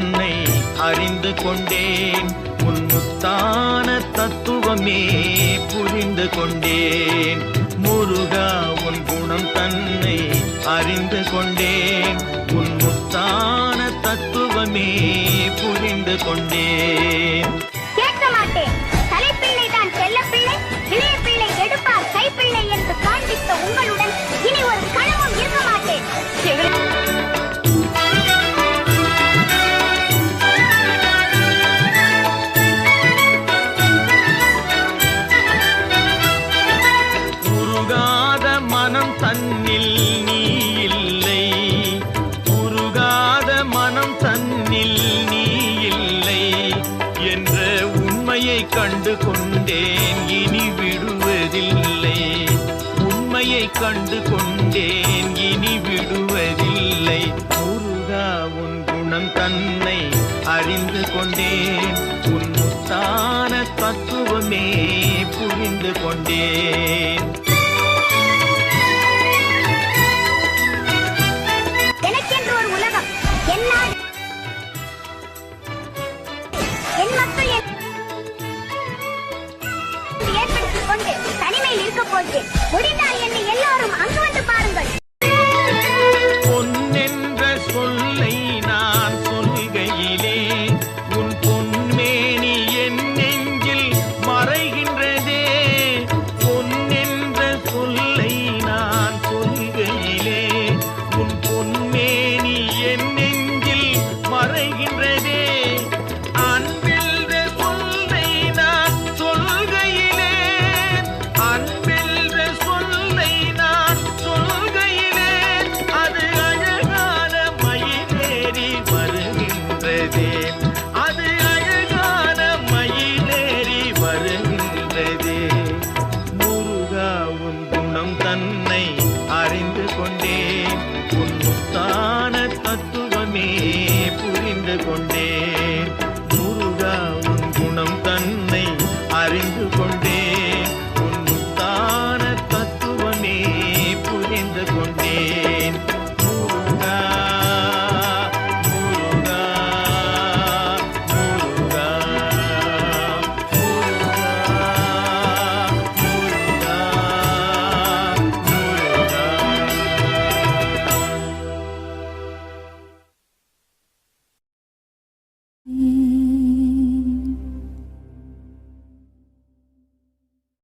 தன்னை அறிந்து கொண்டேன். உன்முத்தான தத்துவமே புரிந்து கொண்டேன். முருகா உன் குணம் தன்னை அறிந்து கொண்டேன். உன்முத்தான தத்துவமே புரிந்து கொண்டேன். கேட்க மாட்டேன். தலைப்பிள்ளை தான் செல்லப்பிள்ளை, இளைய பிள்ளை எடுப்பார் கைப்பிள்ளை என்று காண்பித்த உங்களுடன் இனி ஒரு கணமும் இருக்க மாட்டேன். உருகாத மனம் தன்னில் நீ இல்லை. உருகாத மனம் தன்னில் நீ இல்லை என்ற உண்மையை கண்டு கொண்டேன். இனி விடுவதில்லை. உண்மையை கண்டு கொண்டேன். இனி விடுவதில்லை. முருகா உன் குணம் தன்னை அறிந்து கொண்டேன். உன் முத்தான தத்துவமே புரிந்து கொண்டேன். எனக்கென்று ஒரு உலகம், என் நாடு, என் மக்கள் ஏற்படுத்திக் கொண்டு தனிமையில் இருக்க போகிறேன். முடிந்தால் என்னை எல்லாரும் அங்கு வந்து பாருங்கள். பொன்னென்ற சொல்லை நான் சொல்கையிலே உன் பொன்மேனி என் நெஞ்சில் மறைகின்றதே. பொன்னென்ற சொல்லை நான் சொல்கையிலே உன் பொன்மேனி என் நெஞ்சில் மறைகின்றதே. அன்பென்ற சொல்லை நான் சொல்கையிலே, அன்பென்ற சொல்லை நான் சொல்கையிலே அது அழகான மயிலேறி வருகின்றதே. அது அழகான மயிலேறி வருகின்றதே. முருகா உன் குணம் தன்னை அறிந்து கொண்டேன். உன் முத்தான தத்துவமே புரிந்து கொண்டேன்.